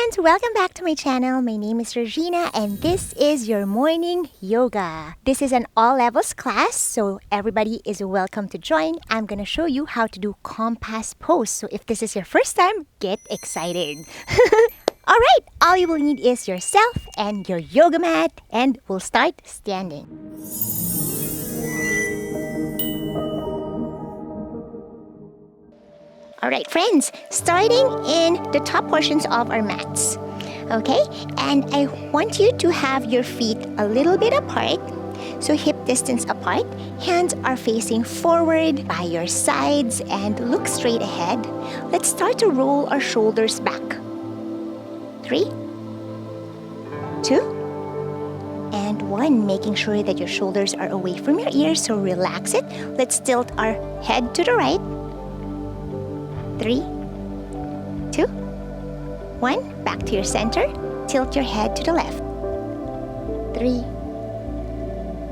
friends, welcome back to my channel. My name is Georgina and this is your morning yoga. This is an all levels class, so everybody is welcome to join. I'm gonna show you how to do compass pose. So if this is your first time, get excited. Alright, all you will need is yourself and your yoga mat, and we'll start standing. Alright friends, starting in the top portions of our mats. Okay, and I want you to have your feet a little bit apart. So hip distance apart, hands are facing forward by your sides and look straight ahead. Let's start to roll our shoulders back. 3, 2, and 1. Making sure that your shoulders are away from your ears, so relax it. Let's tilt our head to the right. 3, 2, 1. Back to your center. Tilt your head to the left. 3,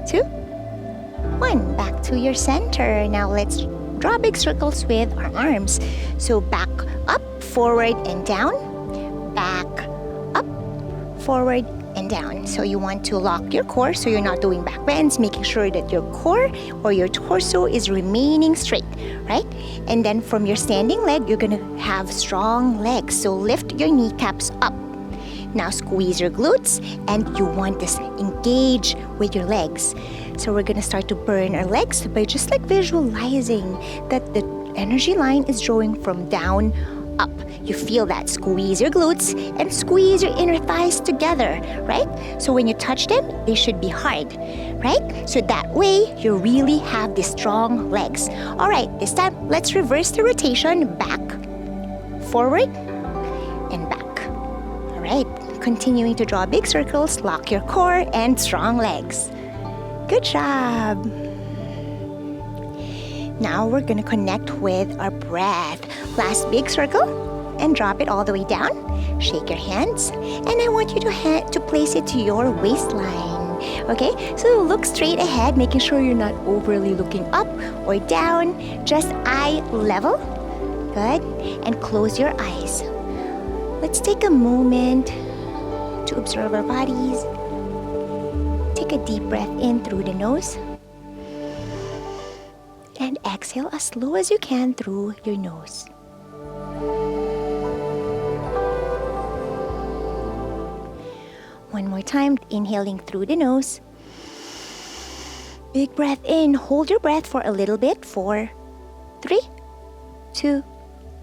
2, 1. Back to your center. Now let's draw big circles with our arms. So back up, forward and down. Back up, forward and down. So you want to lock your core so you're not doing back bends, making sure that your core or your torso is remaining straight, right? And then from your standing leg, you're gonna have strong legs. So lift your kneecaps up. Now squeeze your glutes, and you want to engage with your legs. So we're gonna start to burn our legs by just like visualizing that the energy line is drawing from down up. You feel that. Squeeze your glutes and squeeze your inner thighs together, right? So when you touch them, they should be hard, right? So that way, you really have these strong legs. All right, this time, let's reverse the rotation. Back, forward, and back. All right, continuing to draw big circles, lock your core, and strong legs. Good job. Now we're gonna connect with our breath. Last big circle and drop it all the way down. Shake your hands, and I want you to place it to your waistline. Okay, so look straight ahead, making sure you're not overly looking up or down, just eye level. Good, and close your eyes. Let's take a moment to observe our bodies. Take a deep breath in through the nose. And exhale as slow as you can through your nose. One more time, inhaling through the nose. Big breath in. Hold your breath for a little bit. 4, 3, 2,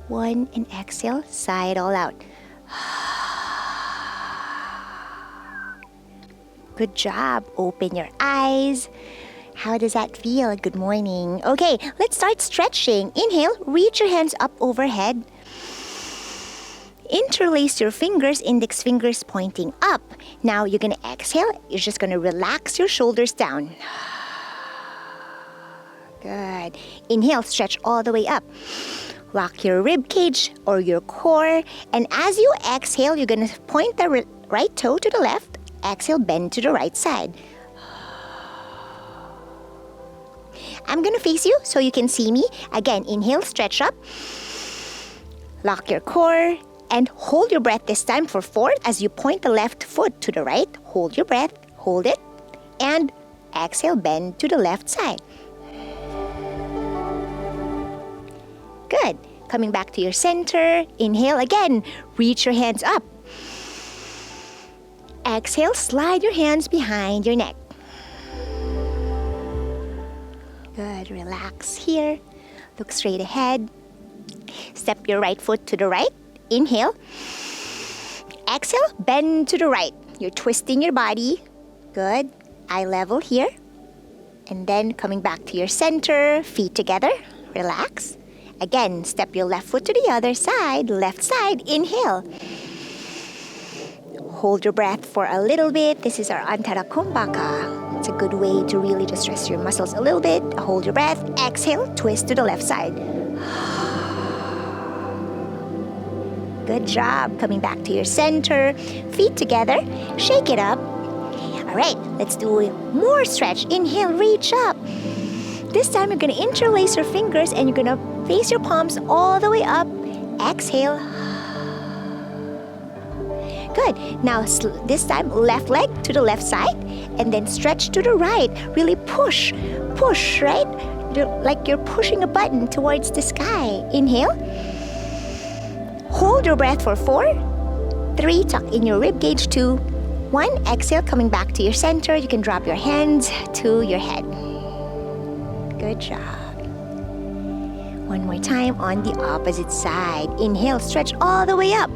1, and exhale. Sigh it all out. Good job. Open your eyes. How does that feel? Good morning. Okay, let's start stretching. Inhale, reach your hands up overhead. Interlace your fingers, index fingers pointing up. Now you're gonna exhale. You're just gonna relax your shoulders down. Good. Inhale, stretch all the way up. Lock your rib cage or your core. And as you exhale, you're gonna point the right toe to the left. Exhale, bend to the right side. I'm gonna face you so you can see me. Again, inhale, stretch up. Lock your core and hold your breath this time for 4 as you point the left foot to the right. Hold your breath, hold it, and exhale, bend to the left side. Good. Coming back to your center. Inhale again. Reach your hands up. Exhale, slide your hands behind your neck. Good. Relax here. Look straight ahead. Step your right foot to the right. Inhale. Exhale, bend to the right. You're twisting your body. Good. Eye level here. And then coming back to your center. Feet together. Relax. Again, step your left foot to the other side. Left side. Inhale. Hold your breath for a little bit. This is our Antara Kumbhaka. It's a good way to really just stress your muscles a little bit. Hold your breath. Exhale, twist to the left side. Good job. Coming back to your center. Feet together. Shake it up. All right, let's do more stretch. Inhale, reach up. This time you're going to interlace your fingers and you're going to face your palms all the way up. Exhale. Good. Now this time left leg to the left side and then stretch to the right. Really push, right? Like you're pushing a button towards the sky. Inhale. Hold your breath for 4, 3, tuck in your rib cage, 2, 1. Exhale, coming back to your center. You can drop your hands to your head. Good job. One more time on the opposite side. Inhale, stretch all the way up.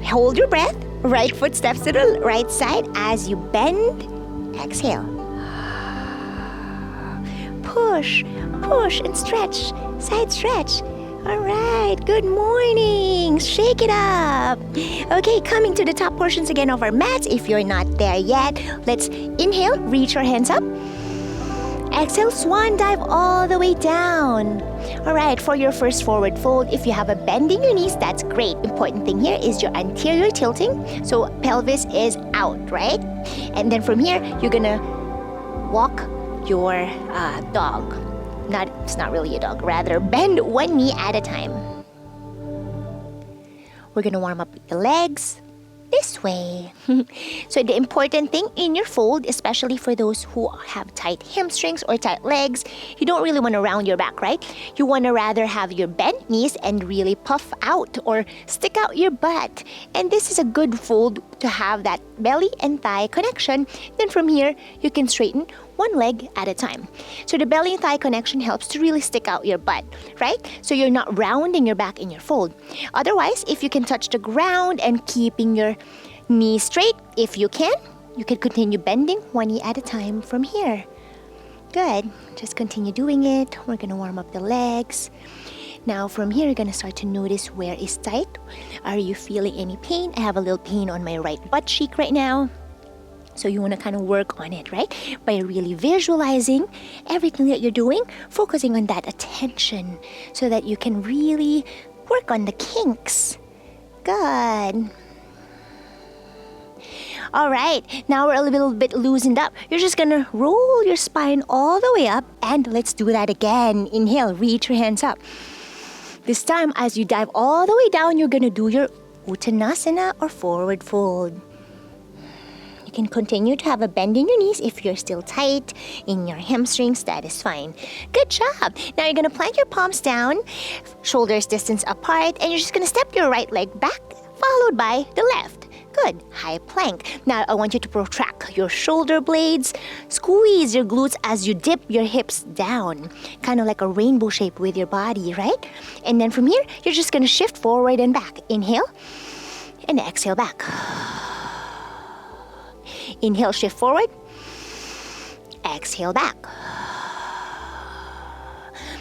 Hold your breath. Right foot steps to the right side as you bend. Exhale. Push, and stretch. Side stretch. All right, good morning. Shake it up. Okay, coming to the top portions again of our mats. If you're not there yet, let's inhale, reach your hands up. Exhale, swan dive all the way down. All right, for your first forward fold, if you have a bend in your knees, that's great. Important thing here is your anterior tilting, so pelvis is out, right? And then from here, you're gonna walk your dog. It's not really a dog, rather bend one knee at a time. We're gonna warm up the legs this way. So the important thing in your fold, especially for those who have tight hamstrings or tight legs, you don't really want to round your back, right? You want to rather have your bent knees and really puff out or stick out your butt. And this is a good fold to have that belly and thigh connection. Then from here, you can straighten one leg at a time. So the belly and thigh connection helps to really stick out your butt, right? So you're not rounding your back in your fold. Otherwise, if you can touch the ground and keeping your knees straight, if you can continue bending one knee at a time from here. Good. Just continue doing it. We're gonna warm up the legs. Now from here, you're gonna start to notice where is tight. Are you feeling any pain? I have a little pain on my right butt cheek right now. So you want to kind of work on it, right? By really visualizing everything that you're doing, focusing on that attention so that you can really work on the kinks. Good. All right, now we're a little bit loosened up. You're just going to roll your spine all the way up, and let's do that again. Inhale, reach your hands up. This time, as you dive all the way down, you're going to do your Uttanasana or forward fold. You can continue to have a bend in your knees if you're still tight in your hamstrings. That is fine. Good job. Now you're going to plant your palms down, shoulders distance apart, and you're just going to step your right leg back, followed by the left. Good. High plank. Now I want you to protract your shoulder blades. Squeeze your glutes as you dip your hips down. Kind of like a rainbow shape with your body, right? And then from here, you're just going to shift forward and back. Inhale and exhale back. Inhale, shift forward. Exhale back.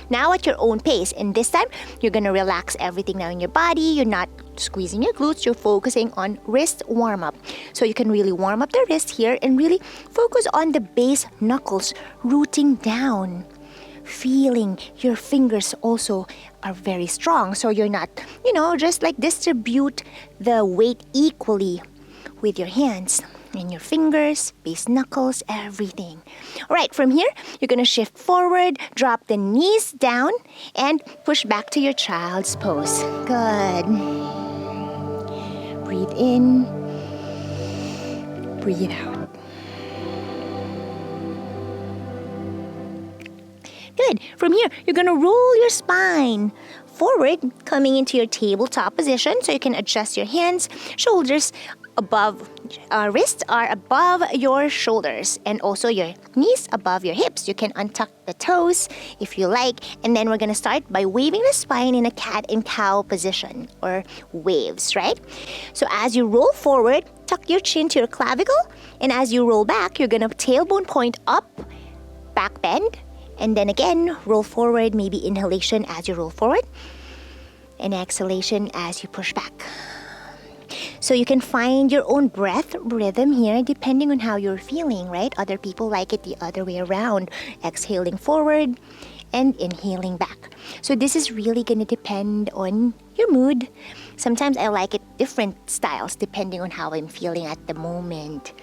Now at your own pace, and this time, you're going to relax everything now in your body. You're not squeezing your glutes. You're focusing on wrist warm-up. So you can really warm up the wrist here and really focus on the base knuckles rooting down. Feeling your fingers also are very strong. So you're not, just like distribute the weight equally with your hands. And your fingers, base knuckles, everything. All right, from here, you're going to shift forward, drop the knees down, and push back to your child's pose. Good. Breathe in. Breathe out. Good. From here, you're going to roll your spine forward, coming into your tabletop position, so you can adjust your hands, shoulders above, wrists are above your shoulders, and also your knees above your hips. You can untuck the toes if you like, and then we're going to start by waving the spine in a cat and cow position, or waves, right? So as you roll forward, tuck your chin to your clavicle, and as you roll back, you're going to tailbone point up, back bend, and then again, roll forward, maybe inhalation as you roll forward, and exhalation as you push back. So you can find your own breath rhythm here depending on how you're feeling, right? Other people like it the other way around, exhaling forward and inhaling back. So this is really going to depend on your mood. Sometimes I like it different styles depending on how I'm feeling at the moment.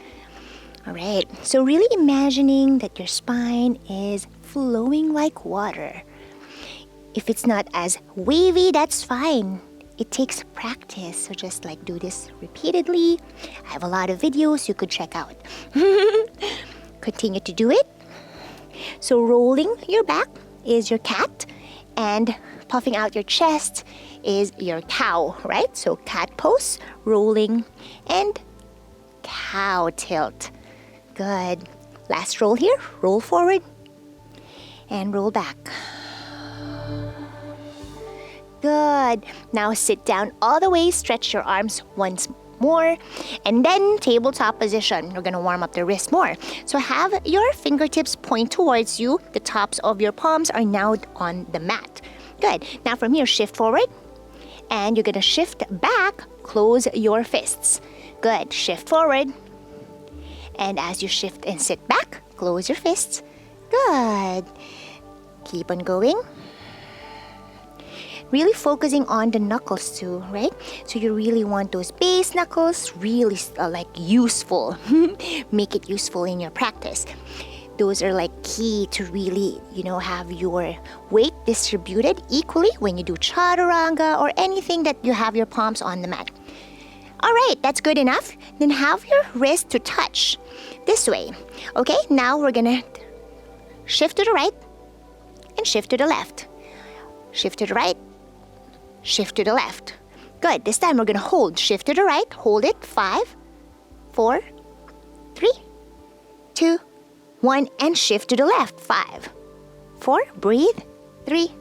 All right, so really imagining that your spine is flowing like water. If it's not as wavy, that's fine. it takes practice. So just like do this repeatedly. I have a lot of videos you could check out. Continue to do it. So rolling your back is your cat, and puffing out your chest is your cow, right? So cat pose, rolling, and cow tilt. Good. Last roll here. Roll forward and roll back. Good. Now sit down all the way. Stretch your arms once more. And then tabletop position. We're going to warm up the wrist more. So have your fingertips point towards you. The tops of your palms are now on the mat. Good. Now from here, shift forward. And you're going to shift back. Close your fists. Good. Shift forward. And as you shift and sit back, close your fists. Good. Keep on going. Really focusing on the knuckles too, right? So you really want those base knuckles really like useful. Make it useful in your practice. Those are like key to really, have your weight distributed equally when you do Chaturanga or anything that you have your palms on the mat. All right, that's good enough. Then have your wrist to touch this way. Okay, now we're gonna shift to the right and shift to the left. Shift to the right, shift to the left. Good, this time we're gonna hold. Shift to the right, hold it. 5, 4, 3, 2, 1, and shift to the left. 5, 4, breathe. 3,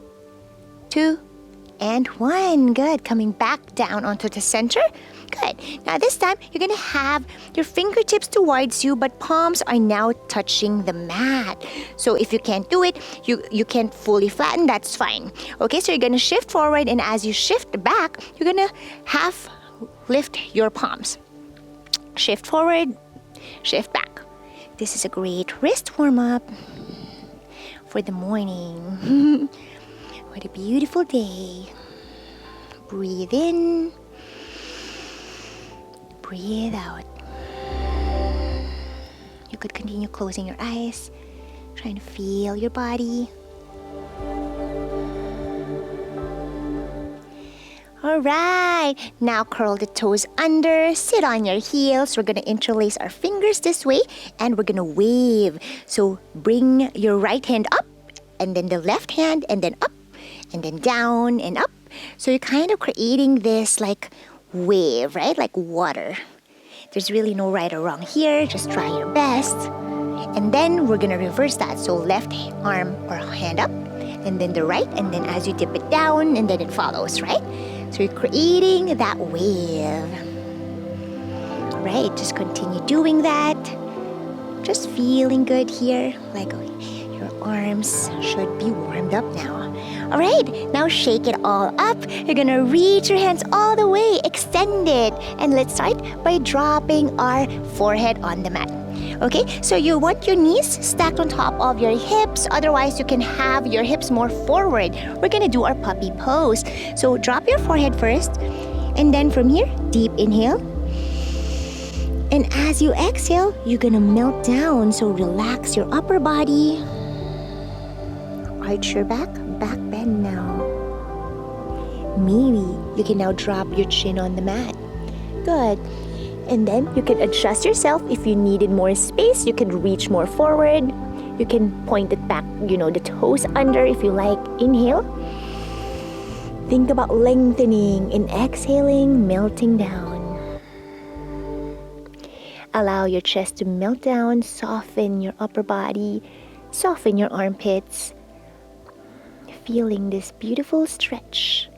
2, and 1. Good, coming back down onto the center. Good. Now this time, you're going to have your fingertips towards you, but palms are now touching the mat. So if you can't do it, you can't fully flatten, that's fine. Okay, so you're going to shift forward, and as you shift back, you're going to half lift your palms. Shift forward, shift back. This is a great wrist warm-up for the morning. What a beautiful day. Breathe in. Breathe out. You could continue closing your eyes, trying to feel your body. All right, now curl the toes under, sit on your heels. We're gonna interlace our fingers this way, and we're gonna wave. So bring your right hand up, and then the left hand, and then up, and then down and up. So you're kind of creating this like wave, right? Like water. There's really no right or wrong here. Just try your best. And then we're gonna reverse that. So left arm or hand up, and then the right, and then as you dip it down, and then it follows, right? So you're creating that wave. Right, just continue doing that. Just feeling good here. Like your arms should be warmed up now. All right, now shake it all up. You're gonna reach your hands all the way, extend it. And let's start by dropping our forehead on the mat. Okay, so you want your knees stacked on top of your hips. Otherwise, you can have your hips more forward. We're gonna do our puppy pose. So drop your forehead first. And then from here, deep inhale. And as you exhale, you're gonna melt down. So relax your upper body. Arch your back bend now. Maybe you can now drop your chin on the mat. Good. And then you can adjust yourself. If you needed more space, you can reach more forward. You can point it back, the toes under if you like. Inhale. Think about lengthening and exhaling, melting down. Allow your chest to melt down, soften your upper body, soften your armpits. Feeling this beautiful stretch.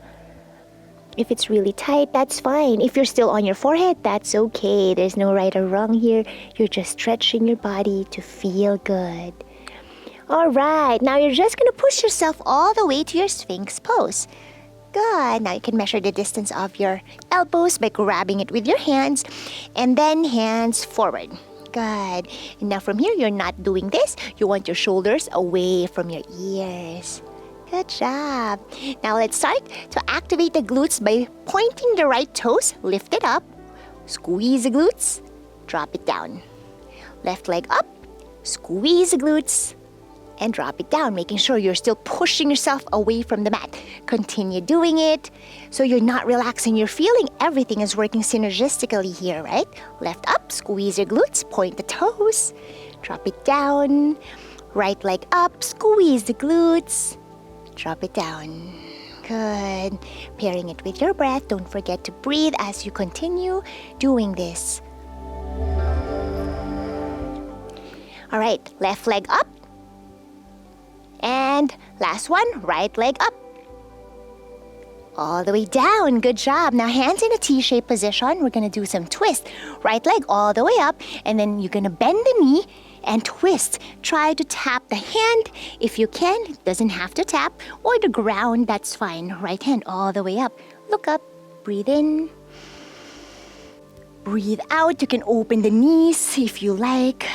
If it's really tight, that's fine. If you're still on your forehead, that's okay. There's no right or wrong here. You're just stretching your body to feel good. All right, now you're just gonna push yourself all the way to your Sphinx pose. Good. Now you can measure the distance of your elbows by grabbing it with your hands, and then hands forward. Good. And now from here, you're not doing this. You want your shoulders away from your ears. Good job. Now let's start to activate the glutes by pointing the right toes, lift it up, squeeze the glutes, drop it down. Left leg up, squeeze the glutes, and drop it down, making sure you're still pushing yourself away from the mat. Continue doing it. So you're not relaxing, you're feeling everything is working synergistically here, right? Left up, squeeze your glutes, point the toes, drop it down. Right leg up, squeeze the glutes, drop it down. Good. Pairing it with your breath. Don't forget to breathe as you continue doing this. All right, left leg up. And last one, right leg up. All the way down. Good job. Now hands in a T-shaped position. We're going to do some twist. Right leg all the way up. And then you're going to bend the knee and twist. Try to tap the hand if you can. It doesn't have to tap. Or the ground, that's fine. Right hand all the way up. Look up. Breathe in. Breathe out. You can open the knees if you like.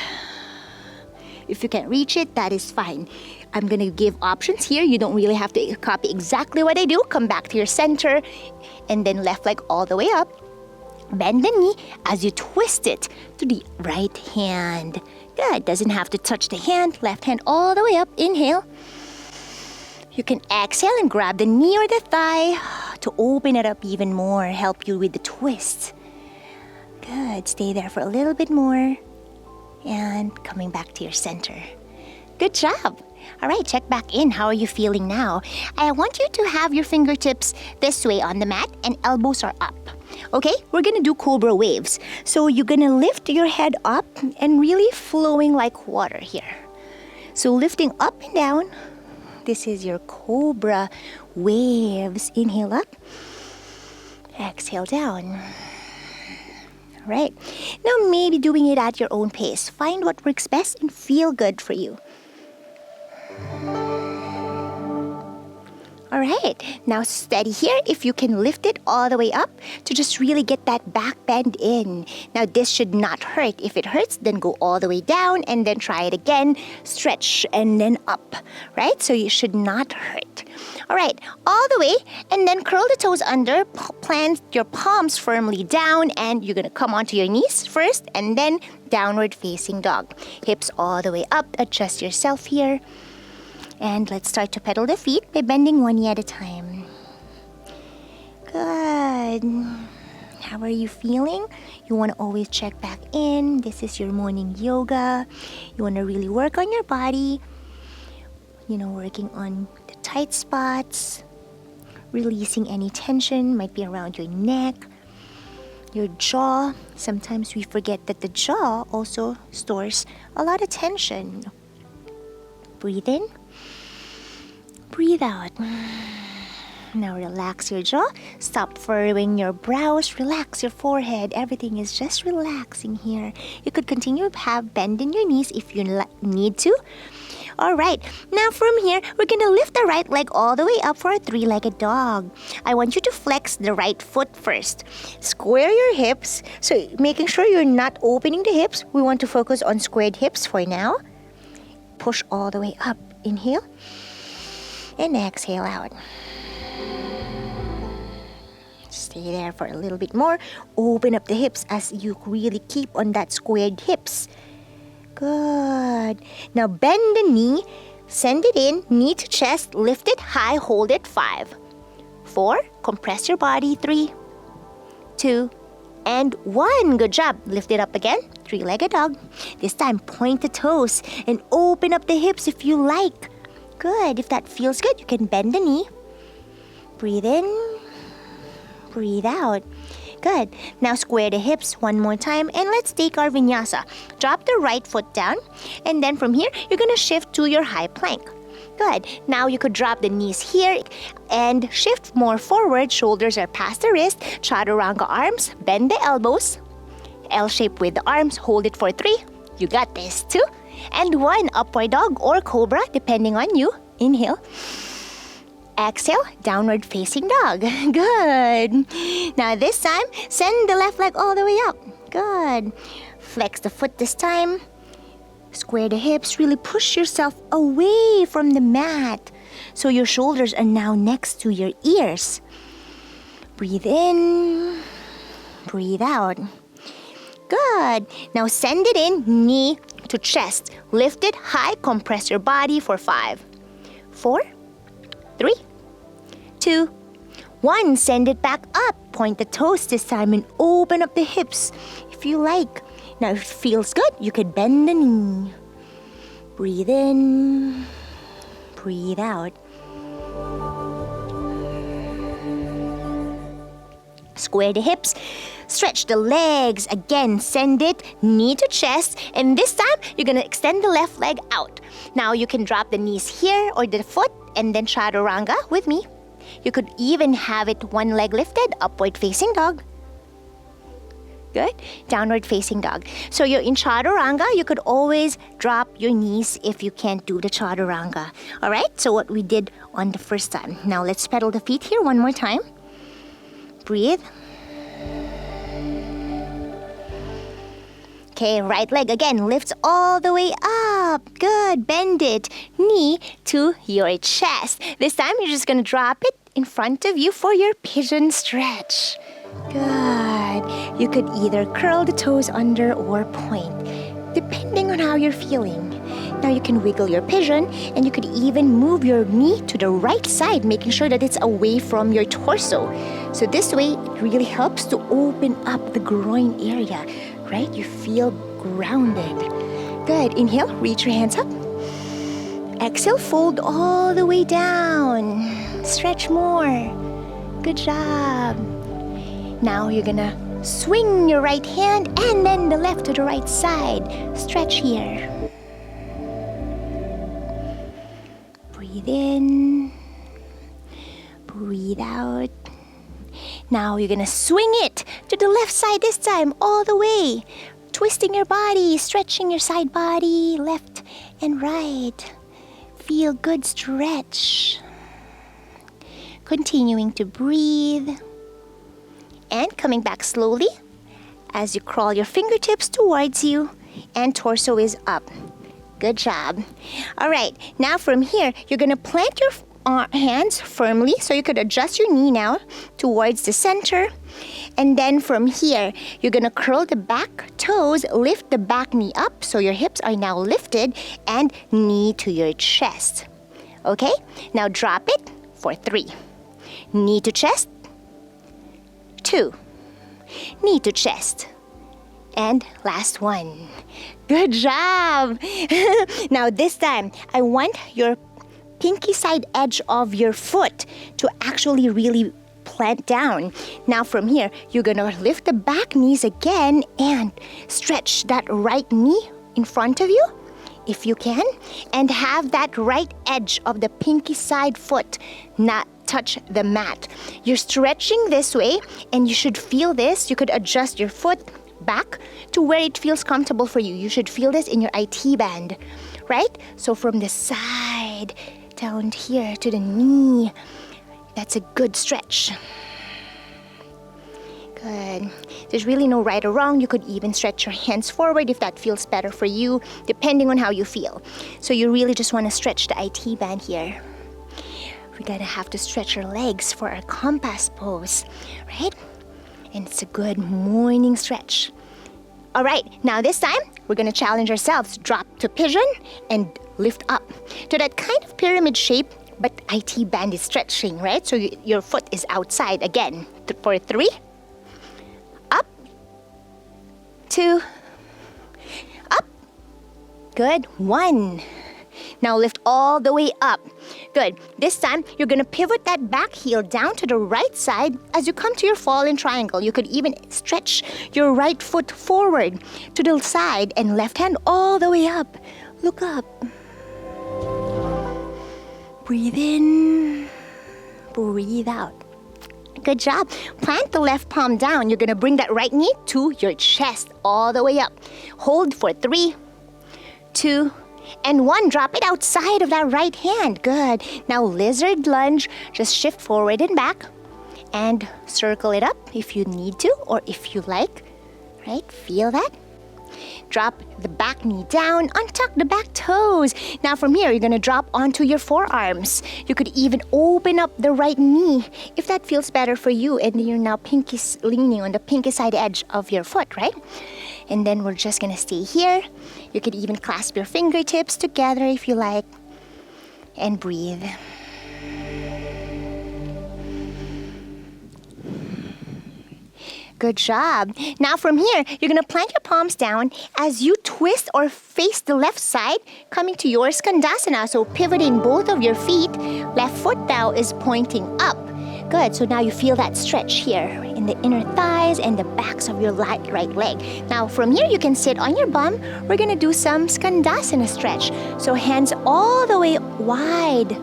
If you can't reach it, that is fine. I'm going to give options here. You don't really have to copy exactly what I do. Come back to your center. And then left leg all the way up. Bend the knee as you twist it to the right hand. Good. Doesn't have to touch the hand. Left hand all the way up. Inhale. You can exhale and grab the knee or the thigh to open it up even more. Help you with the twist. Good. Stay there for a little bit more. And coming back to your center. Good job. All right, check back in. How are you feeling now? I want you to have your fingertips this way on the mat and elbows are up. Okay, we're gonna do Cobra Waves. So you're gonna lift your head up and really flowing like water here. So lifting up and down. This is your Cobra Waves. Inhale up. Exhale down. All right. Now maybe doing it at your own pace. Find what works best and feel good for you. All right, now steady here. If you can lift it all the way up to just really get that back bend in. Now this should not hurt. If it hurts, then go all the way down and then try it again. Stretch and then up, right? So you should not hurt. All right, all the way and then curl the toes under, plant your palms firmly down and you're gonna come onto your knees first and then downward facing dog. Hips all the way up, adjust yourself here. And let's start to pedal the feet by bending one knee at a time. Good. How are you feeling? You want to always check back in. This is your morning yoga. You want to really work on your body. Working on the tight spots. Releasing any tension. Might be around your neck, your jaw. Sometimes we forget that the jaw also stores a lot of tension. Breathe in. Breathe out. Now relax your jaw. Stop furrowing your brows. Relax your forehead. Everything is just relaxing here. You could continue to have bend in your knees if you need to. All right. Now from here, we're going to lift the right leg all the way up for a three-legged dog. I want you to flex the right foot first. Square your hips. So making sure you're not opening the hips. We want to focus on squared hips for now. Push all the way up. Inhale. And exhale out. Stay there for a little bit more. Open up the hips as you really keep on that squared hips. Good. Now bend the knee. Send it in. Knee to chest. Lift it high. Hold it. 5, 4. Compress your body. 3, 2, and 1. Good job. Lift it up again. Three-legged dog. This time point the toes and open up the hips if you like. Good. If that feels good, you can bend the knee. Breathe in. Breathe out. Good. Now square the hips one more time and let's take our vinyasa. Drop the right foot down and then from here, you're going to shift to your high plank. Good. Now you could drop the knees here and shift more forward. Shoulders are past the wrist. Chaturanga arms. Bend the elbows. L shape with the arms. Hold it for 3. You got this. 2. And 1, upward dog or cobra, depending on you. Inhale. Exhale, downward facing dog. Good. Now this time, send the left leg all the way up. Good. Flex the foot this time. Square the hips. Really push yourself away from the mat. So your shoulders are now next to your ears. Breathe in. Breathe out. Good. Now send it in. Knee to chest. Lift it high, compress your body for 5, 4, 3, 2, 1. Send it back up. Point the toes this time and open up the hips if you like. Now, if it feels good, you could bend the knee. Breathe in, breathe out. Square the hips, stretch the legs. Again, send it knee to chest. And this time, you're going to extend the left leg out. Now, you can drop the knees here or the foot and then Chaturanga with me. You could even have it one leg lifted, upward facing dog. Good. Downward facing dog. So you're in Chaturanga. You could always drop your knees if you can't do the Chaturanga. All right? So what we did on the first time. Now let's pedal the feet here one more time. Breathe. Okay, right leg again lifts all the way up. Good. Bend it. Knee to your chest. This time you're just going to drop it in front of you for your pigeon stretch. Good. You could either curl the toes under or point, depending on how you're feeling. Now you can wiggle your pigeon and you could even move your knee to the right side, making sure that it's away from your torso. So this way, it really helps to open up the groin area, right? You feel grounded. Good. Inhale, reach your hands up. Exhale, fold all the way down. Stretch more. Good job. Now you're gonna swing your right hand and then the left to the right side. Stretch here. Breathe in. Breathe out. Now you're gonna swing it to the left side this time, all the way. Twisting your body, stretching your side body, left and right. Feel good stretch. Continuing to breathe. And coming back slowly as you crawl your fingertips towards you and torso is up. Good job. All right, now from here, you're going to plant your hands firmly so you could adjust your knee now towards the center. And then from here, you're going to curl the back toes, lift the back knee up so your hips are now lifted and knee to your chest. Okay, now drop it for 3. Knee to chest. 2. Knee to chest. And last one. Good job. Now this time, I want your pinky side edge of your foot to actually really plant down. Now from here, you're gonna lift the back knees again and stretch that right knee in front of you, if you can, and have that right edge of the pinky side foot not touch the mat. You're stretching this way and you should feel this. You could adjust your foot back to where it feels comfortable for you. You should feel this in your IT band, right? So from the side down here to the knee, that's a good stretch. Good. There's really no right or wrong. You could even stretch your hands forward if that feels better for you, depending on how you feel. So you really just want to stretch the IT band here. We're gonna have to stretch our legs for our compass pose, right? And it's a good morning stretch. All right, now this time, we're gonna challenge ourselves. Drop to pigeon and lift up to that kind of pyramid shape, but IT band is stretching, right? So your foot is outside again. For 3, up, 2, up, good, 1. Now lift all the way up. Good. This time, you're going to pivot that back heel down to the right side as you come to your fallen triangle. You could even stretch your right foot forward to the side and left hand all the way up. Look up. Breathe in. Breathe out. Good job. Plant the left palm down. You're going to bring that right knee to your chest all the way up. Hold for 3, 2, and 1. Drop it outside of that right hand. Good. Now lizard lunge. Just shift forward and back and circle it up if you need to or if you like. Right? Feel that? Drop the back knee down, untuck the back toes. Now from here, you're gonna drop onto your forearms. You could even open up the right knee if that feels better for you, and you're now leaning on the pinky side edge of your foot, right? And then we're just gonna stay here. You could even clasp your fingertips together if you like, and breathe. Good job. Now from here, you're gonna plant your palms down as you twist or face the left side, coming to your Skandasana. So pivoting both of your feet, left foot now is pointing up. Good, so now you feel that stretch here in the inner thighs and the backs of your right leg. Now from here, you can sit on your bum. We're gonna do some Skandasana stretch. So hands all the way wide.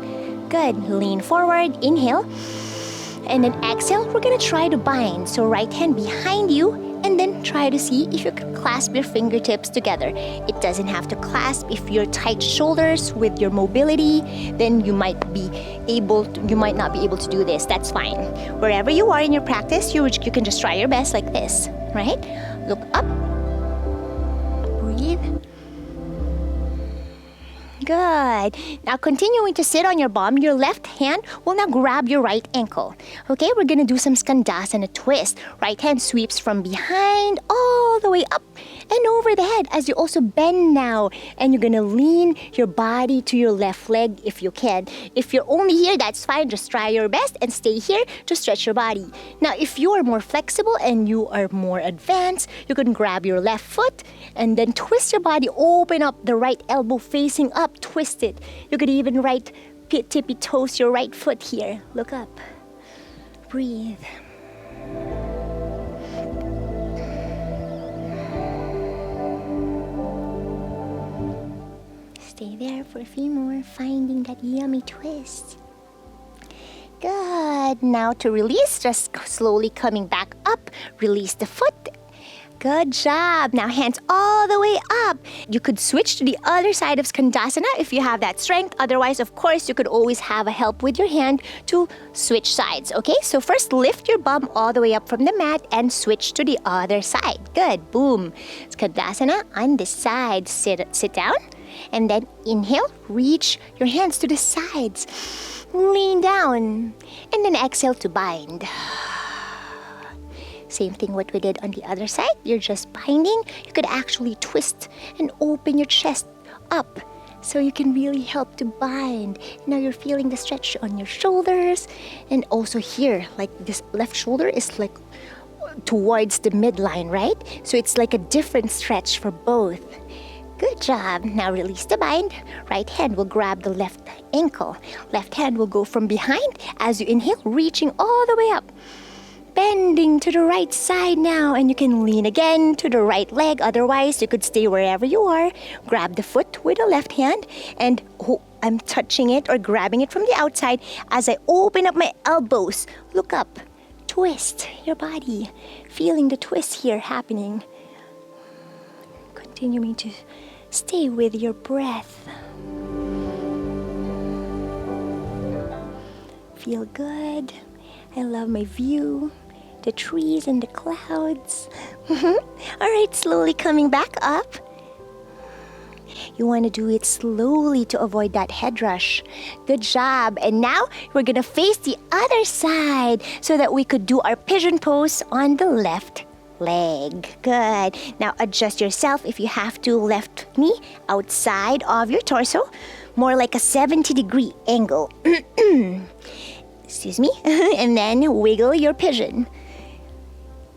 Good, lean forward, inhale. And then exhale, we're gonna try to bind. So right hand behind you, and then try to see if you can clasp your fingertips together. It doesn't have to clasp. If you're tight shoulders with your mobility, then you might not be able to do this. That's fine. Wherever you are in your practice, you can just try your best like this, right? Look up, breathe. Good. Now continuing to sit on your bum, your left hand will now grab your right ankle. Okay, we're gonna do some Skandasana twist. Right hand sweeps from behind all the way up and over the head as you also bend now. And you're gonna lean your body to your left leg if you can. If you're only here, that's fine. Just try your best and stay here to stretch your body. Now, if you are more flexible and you are more advanced, you can grab your left foot and then twist your body, open up the right elbow facing up. Twist it. You could even tippy toes your right foot here. Look up. Breathe. Stay there for a few more, finding that yummy twist. Good. Now to release, just slowly coming back up. Release the foot. Good job. Now hands all the way up. You could switch to the other side of Skandasana if you have that strength. Otherwise, of course, you could always have a help with your hand to switch sides. Okay, so first lift your bum all the way up from the mat and switch to the other side. Good. Boom. Skandasana on this side. Sit down. And then inhale. Reach your hands to the sides. Lean down. And then exhale to bind. Same thing what we did on the other side. You're just binding. You could actually twist and open your chest up so you can really help to bind. Now you're feeling the stretch on your shoulders, and also here, like this left shoulder is like towards the midline, right? So it's like a different stretch for both. Good job. Now release the bind. Right hand will grab the left ankle. Left hand will go from behind as you inhale, reaching all the way up. Bending to the right side now, and you can lean again to the right leg. Otherwise, you could stay wherever you are. Grab the foot with the left hand, and I'm touching it or grabbing it from the outside as I open up my elbows. Look up. Twist your body. Feeling the twist here happening. Continuing to stay with your breath. Feel good. I love my view. The trees and the clouds. All right, slowly coming back up. You want to do it slowly to avoid that head rush. Good job. And now we're going to face the other side so that we could do our pigeon pose on the left leg. Good. Now adjust yourself if you have to. Left knee outside of your torso. More like a 70-degree angle. Excuse me. And then wiggle your pigeon.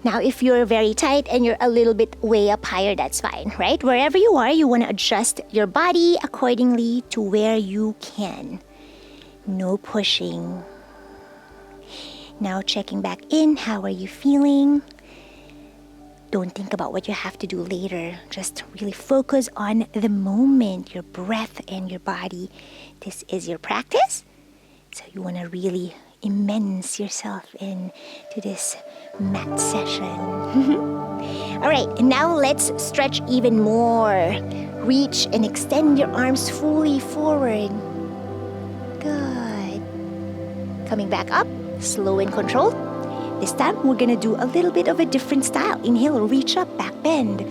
Now, if you're very tight and you're a little bit way up higher, that's fine, right? Wherever you are, you want to adjust your body accordingly to where you can. No pushing. Now, checking back in, how are you feeling? Don't think about what you have to do later. Just really focus on the moment, your breath and your body. This is your practice. So you want to really immerse yourself into this mat session. All right, and now let's stretch even more. Reach and extend your arms fully forward. Good. Coming back up, slow and controlled. This time we're gonna do a little bit of a different style. Inhale, reach up, back bend.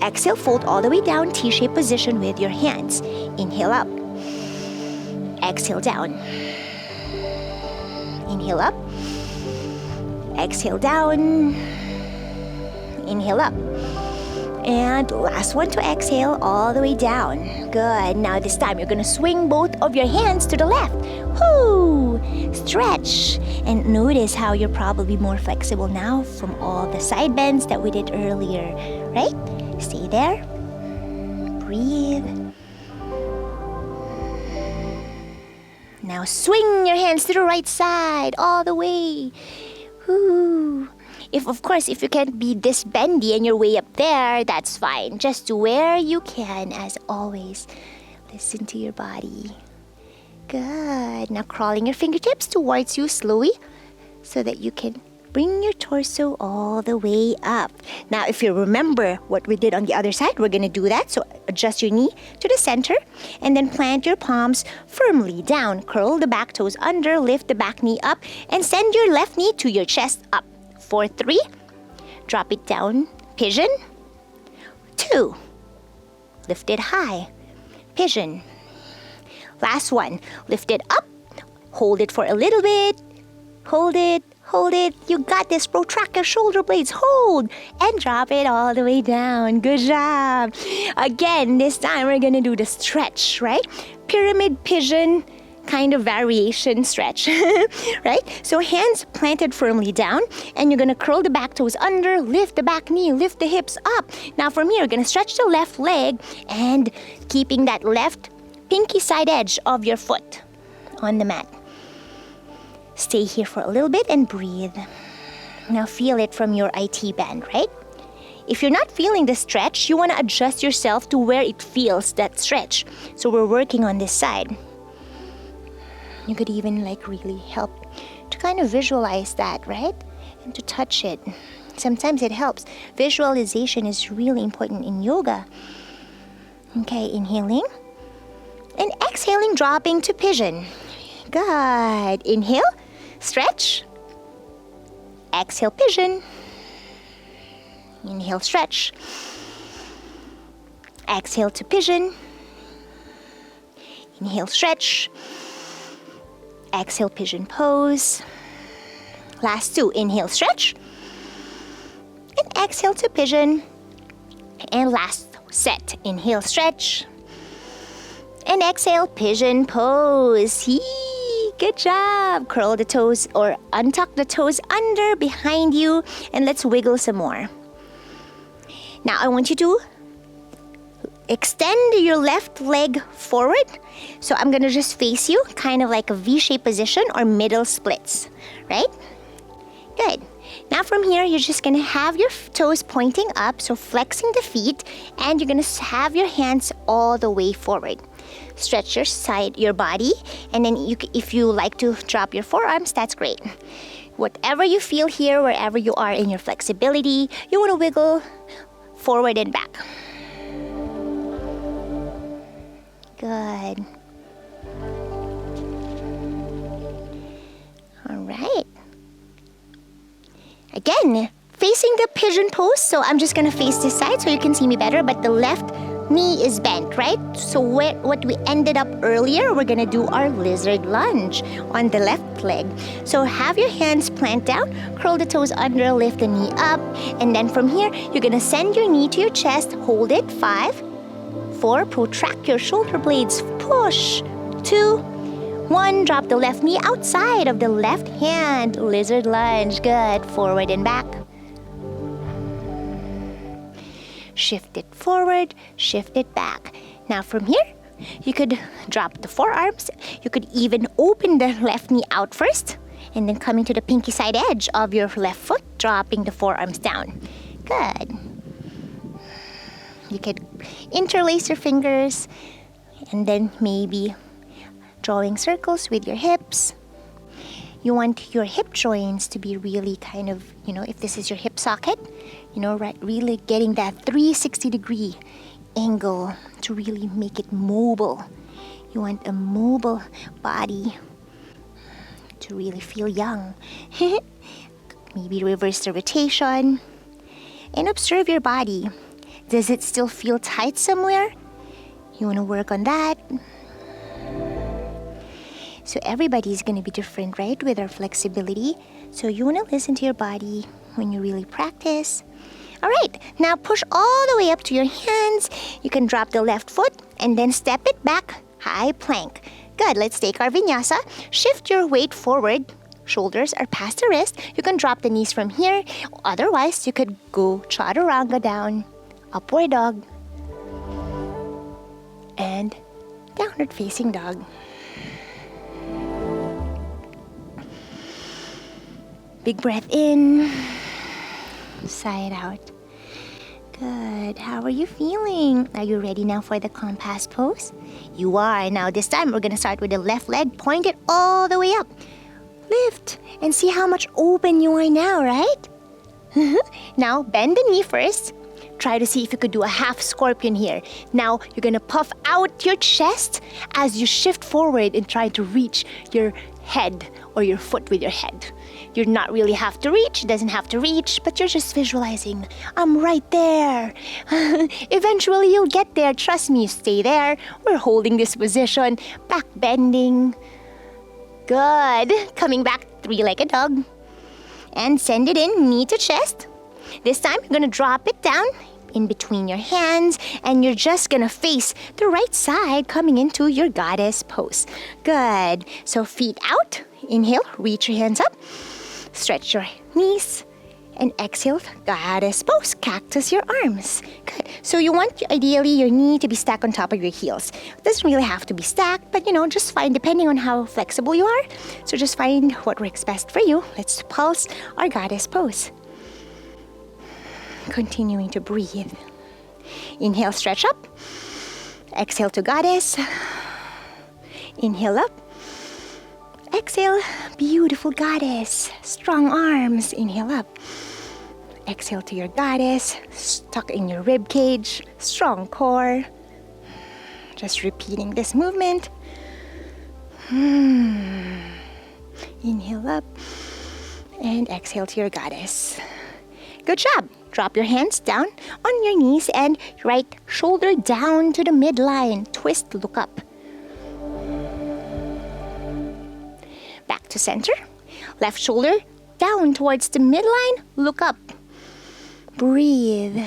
Exhale, fold all the way down, T-shaped position with your hands. Inhale up. Exhale down. Inhale up. Exhale down. Inhale up. And last one to exhale, all the way down. Good. Now this time, you're going to swing both of your hands to the left. Whoo! Stretch. And notice how you're probably more flexible now from all the side bends that we did earlier. Right? Stay there. Breathe. Now swing your hands to the right side, all the way. Whoo! Of course, if you can't be this bendy and you're way up there, that's fine. Just do where you can, as always. Listen to your body. Good. Now crawling your fingertips towards you slowly so that you can bring your torso all the way up. Now, if you remember what we did on the other side, we're going to do that. So adjust your knee to the center and then plant your palms firmly down. Curl the back toes under, lift the back knee up, and send your left knee to your chest up. 4, 3. Drop it down. Pigeon. 2. Lift it high. Pigeon. Last one. Lift it up. Hold it for a little bit. Hold it. Hold it. You got this. Protract your shoulder blades. Hold. And drop it all the way down. Good job. Again, this time we're going to do the stretch, right? Pyramid pigeon kind of variation stretch, right? So hands planted firmly down, and you're going to curl the back toes under, lift the back knee, lift the hips up. Now from here, you're going to stretch the left leg and keeping that left pinky side edge of your foot on the mat. Stay here for a little bit and breathe. Now feel it from your IT band, right? If you're not feeling the stretch, you want to adjust yourself to where it feels that stretch. So we're working on this side. You could even really help to kind of visualize that, right? And to touch it. Sometimes it helps. Visualization is really important in yoga. Okay, inhaling. And exhaling, dropping to pigeon. Good. Inhale, stretch. Exhale, pigeon. Inhale, stretch. Exhale to pigeon. Inhale, stretch. Exhale, pigeon pose. Last 2. Inhale, stretch. And exhale to pigeon. And last set. Inhale, stretch. And exhale, pigeon pose. Yee, good job. Curl the toes or untuck the toes under behind you. And let's wiggle some more. Now I want you to extend your left leg forward. So I'm going to just face you, kind of like a V-shaped position or middle splits, right? Good. Now from here, you're just going to have your toes pointing up, so flexing the feet, and you're going to have your hands all the way forward. Stretch your body, and then if you like to drop your forearms, that's great. Whatever you feel here, wherever you are in your flexibility, you want to wiggle forward and back. Good. All right. Again, facing the pigeon pose. So I'm just going to face this side so you can see me better. But the left knee is bent, right? So what we ended up earlier, we're going to do our lizard lunge on the left leg. So have your hands plant down, curl the toes under, lift the knee up. And then from here, you're going to send your knee to your chest. Hold it. 5, 4, protract your shoulder blades, push. 2, 1, drop the left knee outside of the left hand, lizard lunge, good, forward and back. Shift it forward, shift it back. Now from here, you could drop the forearms, you could even open the left knee out first, and then come into the pinky side edge of your left foot, dropping the forearms down. Good. You could interlace your fingers and then maybe drawing circles with your hips. You want your hip joints to be really kind of, if this is your hip socket, right, really getting that 360-degree angle to really make it mobile. You want a mobile body to really feel young. Maybe reverse the rotation and observe your body. Does it still feel tight somewhere? You want to work on that? So everybody's going to be different, right, with our flexibility. So you want to listen to your body when you really practice. All right, now push all the way up to your hands. You can drop the left foot and then step it back, high plank. Good, let's take our vinyasa. Shift your weight forward. Shoulders are past the wrist. You can drop the knees from here. Otherwise, you could go Chaturanga down, upward dog, and downward facing dog. Big breath in, sigh it out. Good. How are you feeling? Are you ready now for the compass pose? You are. Now this time we're going to start with the left leg pointed all the way up. Lift and see how much open you are now, right? Now bend the knee first. Try to see if you could do a half scorpion here. Now you're going to puff out your chest as you shift forward and try to reach your head or your foot with your head. You not really have to reach, doesn't have to reach, but you're just visualizing, I'm right there. Eventually you'll get there, trust me, stay there. We're holding this position, back bending. Good. Coming back, three-legged dog. And send it in, knee to chest. This time, you're gonna drop it down in between your hands, and you're just gonna face the right side coming into your goddess pose. Good. So feet out, inhale, reach your hands up. Stretch your knees and exhale, goddess pose, cactus your arms. Good. So you want ideally your knee to be stacked on top of your heels. It doesn't really have to be stacked, but just fine depending on how flexible you are. So just find what works best for you. Let's pulse our goddess pose. Continuing to breathe. Inhale, stretch up. Exhale to goddess. Inhale up. Exhale, beautiful goddess. Strong arms. Inhale up. Exhale to your goddess. Tuck in your rib cage. Strong core. Just repeating this movement. Inhale up. And exhale to your goddess. Good job. Drop your hands down on your knees and right shoulder down to the midline. Twist, look up. Back to center. Left shoulder down towards the midline. Look up. Breathe.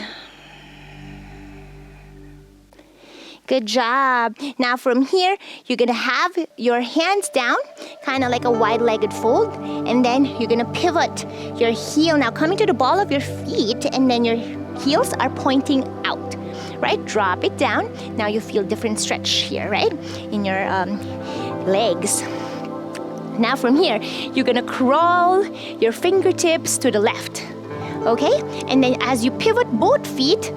Good job. Now from here, you're going to have your hands down, kind of like a wide-legged fold. And then you're going to pivot your heel. Now coming to the ball of your feet, and then your heels are pointing out. Right? Drop it down. Now you feel different stretch here, right? In your legs. Now from here, you're going to crawl your fingertips to the left. Okay? And then as you pivot both feet,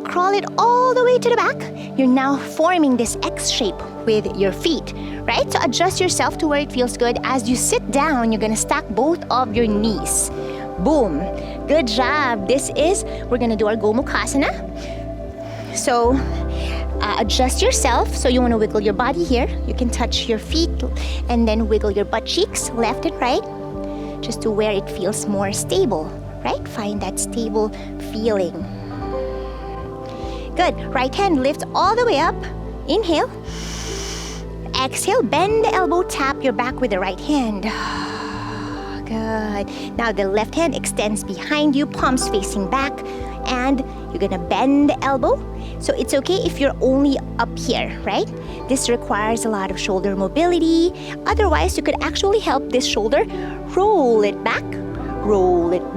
crawl it all the way to the back. You're now forming this X shape with your feet, right? So adjust yourself to where it feels good. As you sit down, you're gonna stack both of your knees. Boom. Good job. We're gonna do our Gomukhasana. So adjust yourself. So you wanna wiggle your body here. You can touch your feet and then wiggle your butt cheeks left and right, just to where it feels more stable, right? Find that stable feeling. Good. Right hand lifts all the way up. Inhale. Exhale. Bend the elbow. Tap your back with the right hand. Good. Now the left hand extends behind you, palms facing back, and you're gonna bend the elbow. So it's okay if you're only up here, right? This requires a lot of shoulder mobility. Otherwise, you could actually help this shoulder. Roll it back, and roll it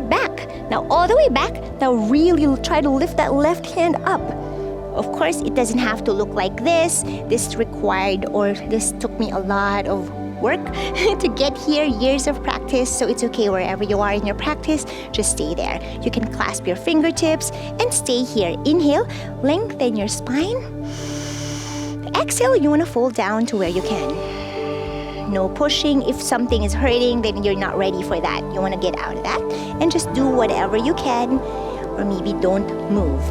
back. Now all the way back. Now really try to lift that left hand up. Of course, it doesn't have to look like this. This took me a lot of work to get here, years of practice. So it's okay wherever you are in your practice, just stay there. You can clasp your fingertips and stay here. Inhale, lengthen your spine. Exhale, you want to fold down to where you can. No pushing. If something is hurting, then you're not ready for that. You want to get out of that and just do whatever you can, or maybe don't move,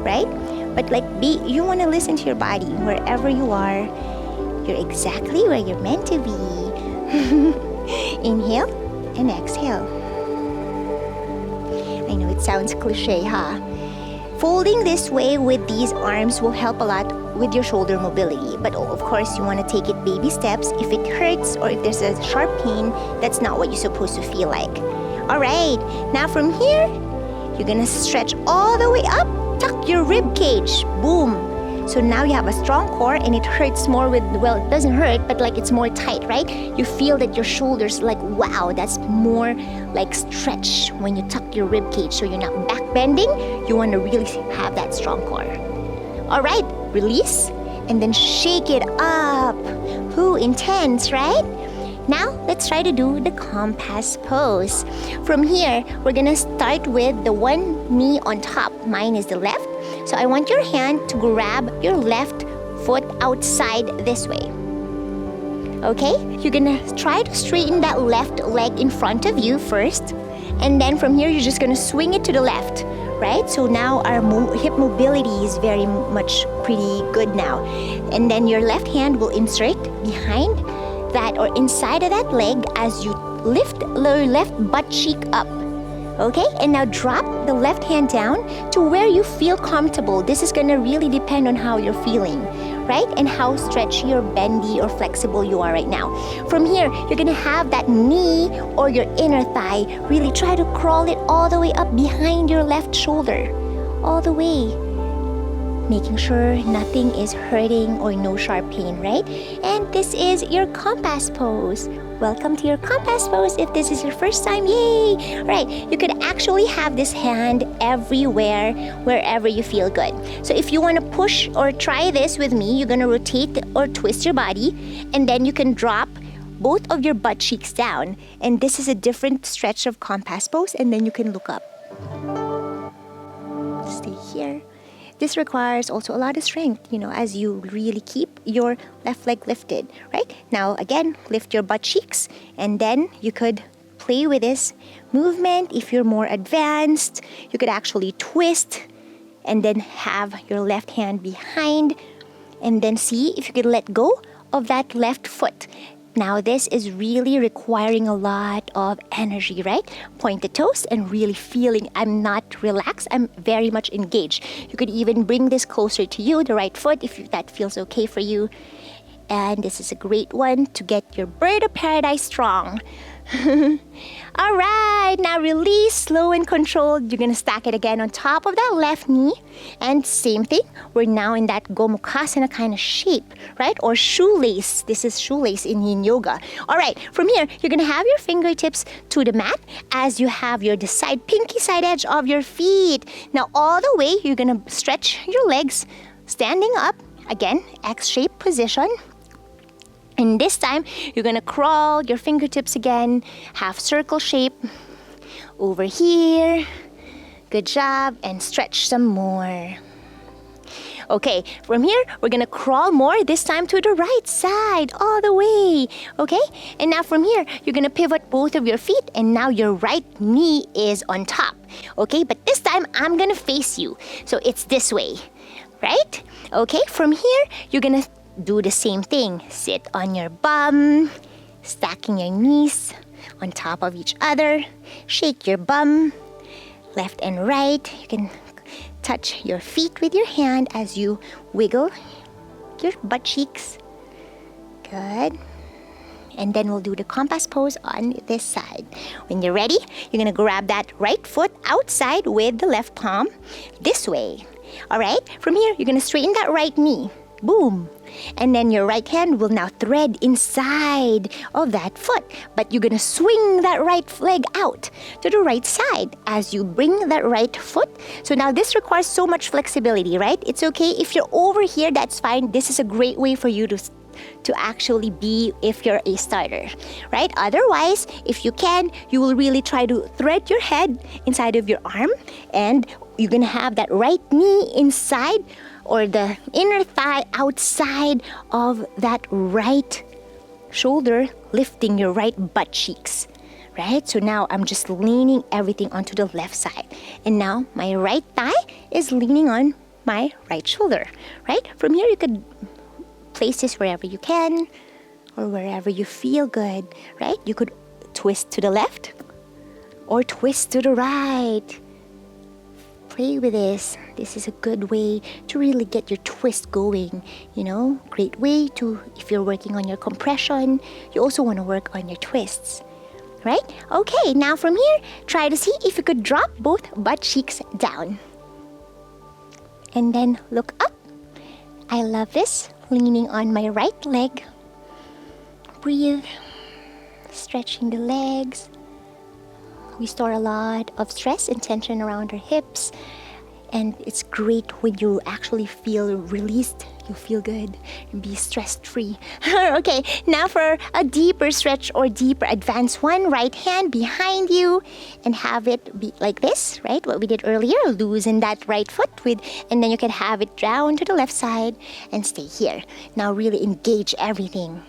right? But you want to listen to your body. Wherever you are, you're exactly where you're meant to be. Inhale and exhale. I know it sounds cliche, huh? Folding this way with these arms will help a lot with your shoulder mobility. But of course, you want to take it baby steps. If it hurts or if there's a sharp pain, that's not what you're supposed to feel like. All right, now from here, you're gonna stretch all the way up, tuck your rib cage, boom. So now you have a strong core and it hurts more with, well, it doesn't hurt, but like it's more tight, right? You feel that your shoulders like, wow, that's more like stretch when you tuck your rib cage. So you're not back bending. You want to really have that strong core. All right, release and then shake it up. Ooh, intense, right? Now, let's try to do the compass pose. From here, we're gonna start with the one knee on top. Mine is the left. So I want your hand to grab your left foot outside this way. Okay? You're gonna try to straighten that left leg in front of you first. And then from here, you're just gonna swing it to the left, right? So now our hip mobility is very much pretty good now. And then your left hand will insert behind that or inside of that leg as you lift your left butt cheek up. Okay, and now drop the left hand down to where you feel comfortable. This is gonna really depend on how you're feeling, right? And how stretchy or bendy or flexible you are right now. From here, you're gonna have that knee or your inner thigh. Really try to crawl it all the way up behind your left shoulder. All the way. Making sure nothing is hurting or no sharp pain, right? And this is your compass pose. Welcome to your compass pose if this is your first time, yay! Right, you could actually have this hand everywhere, wherever you feel good. So if you want to push or try this with me, you're going to rotate or twist your body and then you can drop both of your butt cheeks down. And this is a different stretch of compass pose and then you can look up. Stay here. This requires also a lot of strength, as you really keep your left leg lifted, right? Now, again, lift your butt cheeks, and then you could play with this movement. If you're more advanced, you could actually twist and then have your left hand behind, and then see if you could let go of that left foot. Now, this is really requiring a lot of energy, right? Point the toes and really feeling I'm not relaxed, I'm very much engaged. You could even bring this closer to you, the right foot, if that feels okay for you. And this is a great one to get your bird of paradise strong. All right, now release, slow and controlled. You're gonna stack it again on top of that left knee. And same thing, we're now in that Gomukhasana kind of shape, right? Or shoelace. This is shoelace in yin yoga. All right, from here, you're gonna have your fingertips to the mat as you have your pinky side edge of your feet. Now all the way, you're gonna stretch your legs, standing up. Again, X-shaped position. And this time, you're gonna crawl your fingertips again, half circle shape, over here. Good job, and stretch some more. Okay, from here, we're gonna crawl more, this time to the right side, all the way, okay? And now from here, you're gonna pivot both of your feet, and now your right knee is on top, okay? But this time, I'm gonna face you, so it's this way, right? Okay, from here, you're gonna do the same thing. Sit on your bum, stacking your knees on top of each other. Shake your bum, left and right. You can touch your feet with your hand as you wiggle your butt cheeks. Good. And then we'll do the compass pose on this side. When you're ready, you're gonna grab that right foot outside with the left palm this way. All right, from here, you're gonna straighten that right knee. Boom. And then your right hand will now thread inside of that foot. But you're gonna swing that right leg out to the right side as you bring that right foot. So now this requires so much flexibility, right? It's okay if you're over here, that's fine. This is a great way for you to actually be if you're a starter, right? Otherwise, if you can, you will really try to thread your head inside of your arm, and you're gonna have that right knee inside or the inner thigh outside of that right shoulder, lifting your right butt cheeks, right? So now I'm just leaning everything onto the left side. And now my right thigh is leaning on my right shoulder, right? From here, you could place this wherever you can or wherever you feel good, right? You could twist to the left or twist to the right. play with this. This is a good way to really get your twist going. Great way to, if you're working on your compression, you also want to work on your twists. Right? Okay, now from here, try to see if you could drop both butt cheeks down. And then look up. I love this. Leaning on my right leg. Breathe. Stretching the legs. We store a lot of stress and tension around our hips. And it's great when you actually feel released. You feel good and be stress-free. Okay, now for a deeper stretch or deeper advanced one. Right hand behind you and have it be like this, right? What we did earlier. Loosen that right foot and then you can have it down to the left side and stay here. Now really engage everything.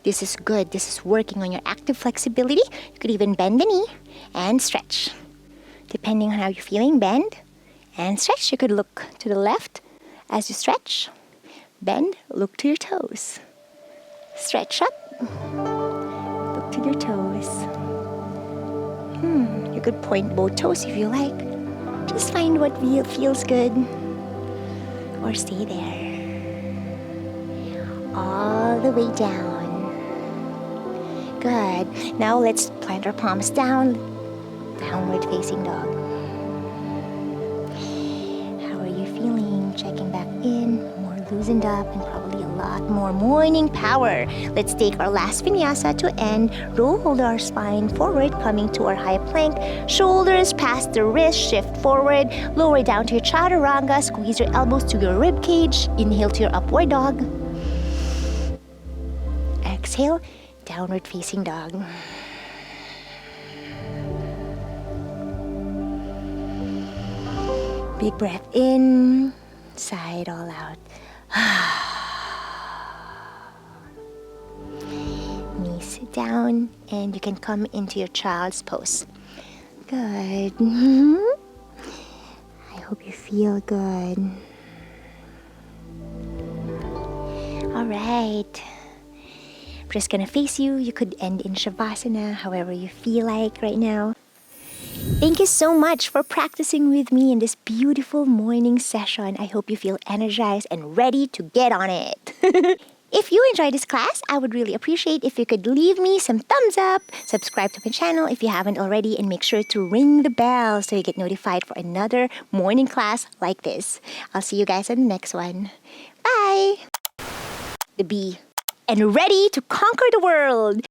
This is good. This is working on your active flexibility. You could even bend the knee and stretch. Depending on how you're feeling, bend and stretch. You could look to the left as you stretch. Bend, look to your toes. Stretch up. Look to your toes. You could point both toes if you like. Just find what feels good. Or stay there. All the way down. Good. Now let's plant our palms down. Downward facing dog. How are you feeling? Checking back in. More loosened up and probably a lot more morning power. Let's take our last vinyasa to end. Roll our spine forward, coming to our high plank. Shoulders past the wrist, shift forward. Lower down to your Chaturanga. Squeeze your elbows to your rib cage. Inhale to your upward dog. Exhale, downward facing dog. Big breath in, sigh it all out. Knees down, and you can come into your child's pose. Good. I hope you feel good. All right. I'm just gonna face you. You could end in Shavasana, however you feel like right now. Thank you so much for practicing with me in this beautiful morning session. I hope you feel energized and ready to get on it. If you enjoyed this class, I would really appreciate if you could leave me some thumbs up, subscribe to my channel if you haven't already, and make sure to ring the bell so you get notified for another morning class like this. I'll see you guys on the next one. Bye! The bee. And ready to conquer the world!